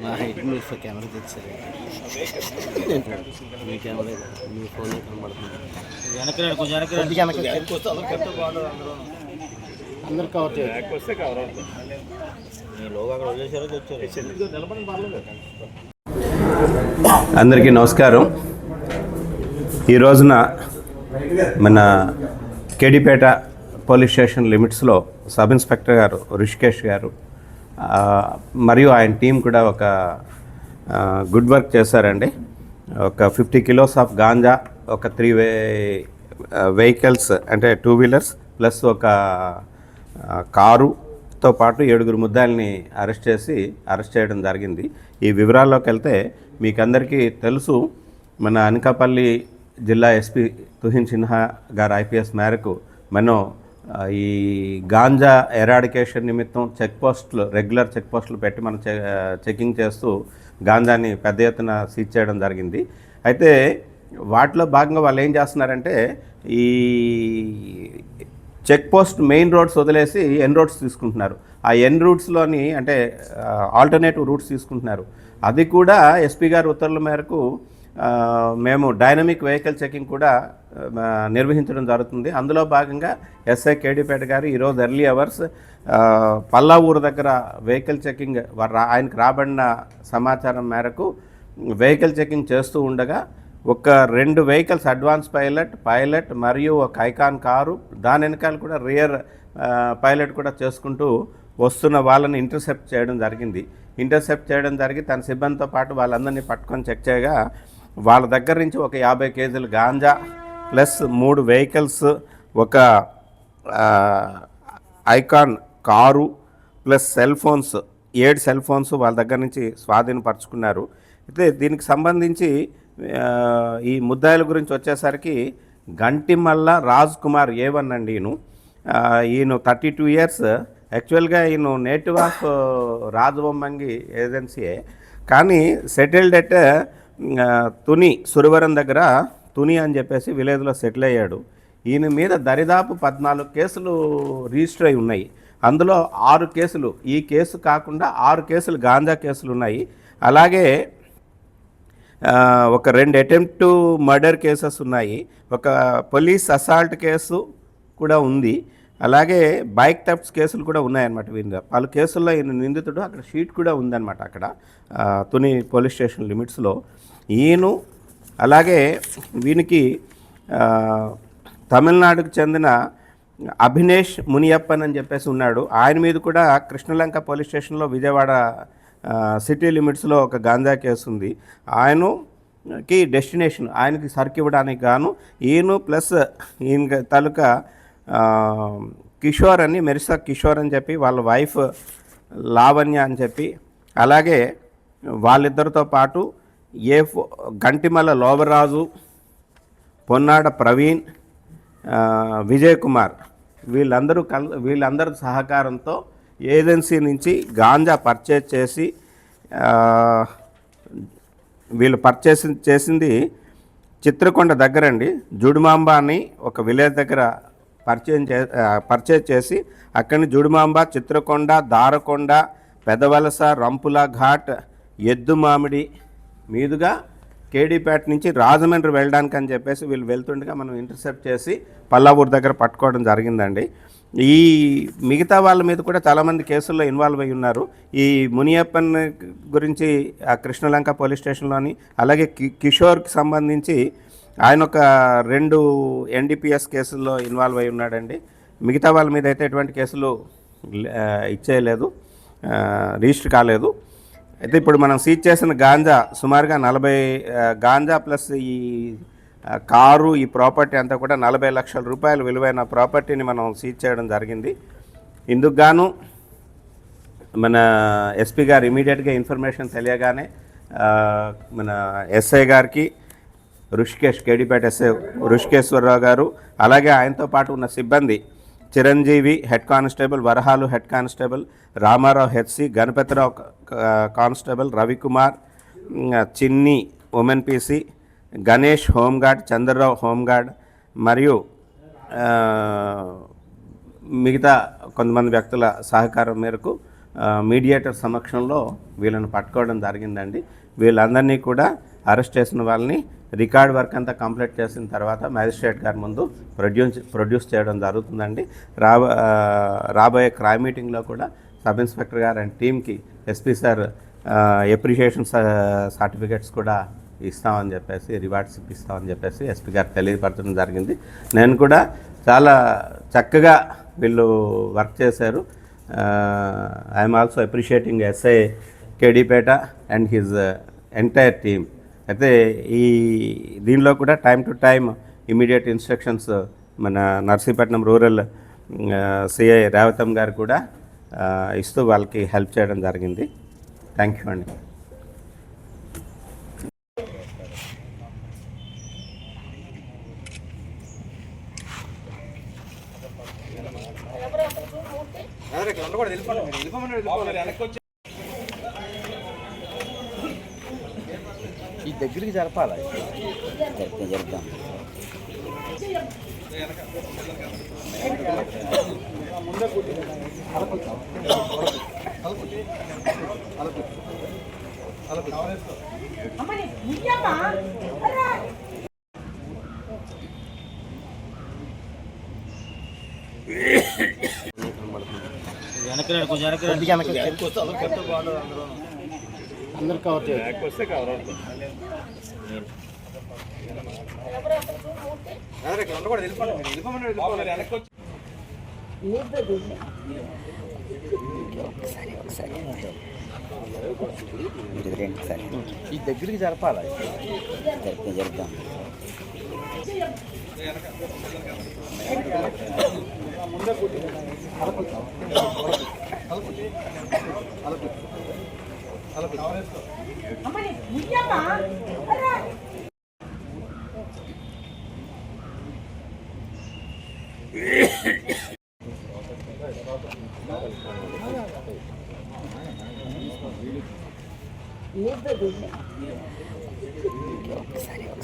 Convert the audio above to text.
మా హైట్ మీరు కెమెరా తెచ్చారు మీ కెమెరా మీ ఫోన్ కనబడుతుంది అందరు కవర్ చేయాలి. అందరికీ నమస్కారం. ఈ రోజున మన కేడిపేట పోలీస్ స్టేషన్ లిమిట్స్లో సబ్ ఇన్స్పెక్టర్ గారు రిషికేష్ గారు మరియు ఆయన టీం కూడా ఒక గుడ్ వర్క్ చేశారండి. ఒక 50 కిలోస్ ఆఫ్ గాంజా, ఒక 3 వెహికల్స్ అంటే 2 వీలర్స్ ప్లస్ ఒక కారుతో పాటు 7 ముద్దాయిల్ని అరెస్ట్ చేయడం జరిగింది. ఈ వివరాల్లోకి వెళ్తే మీకు అందరికీ తెలుసు, మన అనకాపల్లి జిల్లా ఎస్పీ తుహిన్ సిన్హా గారు ఐపీఎస్ మేరకు మనం ఈ గాంజా ఎరాడికేషన్ నిమిత్తం రెగ్యులర్ చెక్ పోస్టులు పెట్టి మనం చెకింగ్ చేస్తూ గాంజాని పెద్ద ఎత్తున సీజ్ చేయడం జరిగింది. అయితే వాటిలో భాగంగా వాళ్ళు ఏం చేస్తున్నారంటే, ఈ చెక్ పోస్ట్ మెయిన్ రోడ్స్ వదిలేసి ఎన్ రోడ్స్ తీసుకుంటున్నారు. ఆ ఎన్ రూట్స్లోని అంటే ఆల్టర్నేటివ్ రూట్స్ తీసుకుంటున్నారు. అది కూడా ఎస్పీ గారి ఉత్తర్వుల మేరకు మేము డైనమిక్ వెహికల్ చెకింగ్ కూడా నిర్వహించడం జరుగుతుంది. అందులో భాగంగా ఎస్ఐ కేడిపేట గారు ఈరోజు ఎర్లీ అవర్స్ పల్లా ఊరు దగ్గర వెహికల్ చెకింగ్ ఆయనకు రాబడిన సమాచారం మేరకు వెహికల్ చెకింగ్ చేస్తూ ఉండగా ఒక 2 వెహికల్స్ అడ్వాన్స్ పైలట్ మరియు ఒక ఐకాన్ కారు, దాని వెనకాల కూడా రియర్ పైలట్ కూడా చేసుకుంటూ వస్తున్న వాళ్ళని ఇంటర్సెప్ట్ చేయడం జరిగి తన సిబ్బందితో పాటు వాళ్ళందరినీ పట్టుకొని చెక్ చేయగా వాళ్ళ దగ్గర నుంచి ఒక 50 కేజీలు గాంజా ప్లస్ 3 వెహికల్స్, ఒక icon car plus cell phones 7 cell phones వాళ్ళ దగ్గర నుంచి స్వాధీనపరుచుకున్నారు. అయితే దీనికి సంబంధించి ఈ ముద్దాయిల గురించి వచ్చేసరికి గంటిమల్ల రాజ్ కుమార్ A1 అండి. ఈయన 32 ఇయర్స్. యాక్చువల్గా ఈయన నేటివ్ ఆఫ్ రాజబొమ్మంగి ఏజెన్సీయే, కానీ సెటిల్డ్ ఎట్ తుని సురవరం దగ్గర తుని అని చెప్పేసి విలేజ్లో సెటిల్ అయ్యాడు. ఈయన మీద దరిదాపు 14 కేసులు రిజిస్టర్ అయి ఉన్నాయి. అందులో 6 కేసులు, ఈ కేసు కాకుండా 6 కేసులు గాంజా కేసులు ఉన్నాయి. అలాగే ఒక 2 అటెంప్ట్ మర్డర్ కేసెస్ ఉన్నాయి. ఒక పోలీస్ అసాల్ట్ కేసు కూడా ఉంది. అలాగే బైక్ థెఫ్ట్స్ కేసులు కూడా ఉన్నాయన్నమాట. వీళ్ళ పలు కేసుల్లో ఈయన నిందితుడు. అక్కడ షీట్ కూడా ఉందన్నమాట అక్కడ తుని పోలీస్ స్టేషన్ లిమిట్స్లో ఈయన. అలాగే వీనికి తమిళనాడుకు చెందిన అభినేష్ మునియప్పన్ అని చెప్పేసి ఉన్నాడు. ఆయన మీద కూడా కృష్ణలంక పోలీస్ స్టేషన్లో విజయవాడ సిటీ లిమిట్స్లో ఒక గాంజా కేసు ఉంది. ఆయనకి డెస్టినేషన్ ఆయనకి సరుకు ఇవ్వడానికి గాను ఈయన ప్లస్ ఈయన తాలూకా కిషోర్ అని మెరిసా కిషోర్ అని చెప్పి వాళ్ళ వైఫ్ లావణ్య అని చెప్పి, అలాగే వాళ్ళిద్దరితో పాటు గంటిమల్ల లోబరాజు, పొన్నాడ ప్రవీణ్, విజయ్ కుమార్ వీళ్ళందరూ సహకారంతో ఏజెన్సీ నుంచి గాంజా పర్చేజ్ చేసి వీళ్ళు చేసింది చిత్రకొండ దగ్గరండి. జుడిమాంబ అని ఒక విలేజ్ దగ్గర పర్చేజ్ చేసి అక్కడి జుడిమాంబ, చిత్రకొండ, దారకొండ, పెదవలస, రంపుల ఘాట్, ఎద్దు మామిడి మీదుగా కేడీపేట నుంచి రాజమండ్రి వెళ్ళడానికి అని చెప్పేసి వీళ్ళు వెళ్తుండగా మనం ఇంటర్సెప్ట్ చేసి పల్లావూరు దగ్గర పట్టుకోవడం జరిగిందండి. ఈ మిగతా వాళ్ళ మీద కూడా చాలామంది కేసుల్లో ఇన్వాల్వ్ అయి ఉన్నారు. ఈ మునియప్పన్ గురించి ఆ కృష్ణలంక పోలీస్ స్టేషన్లోని, అలాగే కిషోర్కి సంబంధించి ఆయన ఒక 2 NDPS కేసుల్లో ఇన్వాల్వ్ అయి ఉన్నాడండి. మిగతా వాళ్ళ మీద అయితే ఎటువంటి కేసులు ఇచ్చేయలేదు, రిజిస్టర్ కాలేదు. అయితే ఇప్పుడు మనం సీజ్ చేసిన గాంజా సుమారుగా 40 గాంజా ప్లస్ ఈ కారు, ఈ ప్రాపర్టీ అంతా కూడా 40 లక్షల రూపాయలు విలువైన ప్రాపర్టీని మనం సీజ్ చేయడం జరిగింది. ఇందుకు గాను మన ఎస్పీ గారు ఇమీడియట్గా ఇన్ఫర్మేషన్ తెలియగానే మన ఎస్ఐ గారికి కేడిపేట ఎస్ఐ ఋషికేశ్వరరావు గారు, అలాగే ఆయనతో పాటు ఉన్న సిబ్బంది Chiranjeevi head constable, Varahalu head constable, Ramarao HC, Ganapathirao constable, Ravikumar, Chinni women PC, Ganesh home guard, Chandrarao home guard మరియు మిగతా కొంతమంది వ్యక్తుల సహకారం మేరకు మీడియేటర్ సమక్షంలో వీళ్ళని పట్టుకోవడం జరిగిందండి. వీళ్ళందరినీ కూడా అరెస్ట్ చేసిన వాళ్ళని రికార్డ్ వర్క్ అంతా కంప్లీట్ చేసిన తర్వాత మ్యాజిస్ట్రేట్ గారి ముందు ప్రొడ్యూస్ చేయడం జరుగుతుందండి. రాబోయే క్రైమ్ మీటింగ్లో కూడా సబ్ ఇన్స్పెక్టర్ గారు అండ్ టీమ్కి ఎస్పీ సార్ ఎప్రిషియేషన్ సర్టిఫికేట్స్ కూడా ఇస్తామని చెప్పేసి, రివార్డ్స్ ఇస్తామని చెప్పేసి ఎస్పీ గారు తెలియపరచడం జరిగింది. నేను కూడా చాలా చక్కగా వీళ్ళు వర్క్ చేశారు. I'm also appreciating SI Kedipeta and his entire team. అయితే దీనిలో కూడా time to time immediate instructions మన నర్సీపట్నం రూరల్ సిఐ రేవతం గారు కూడా ఇస్తూ వాళ్ళకి హెల్ప్ చేయడం జరిగింది. థ్యాంక్ యూ అండి. ఈ దగ్గరికి జరపాలి. జరుపుదాం. అందరు కవర్ చేయాలి. ఈ దగ్గరికి జరపాలి. జరుపుదాం. ఒకసారి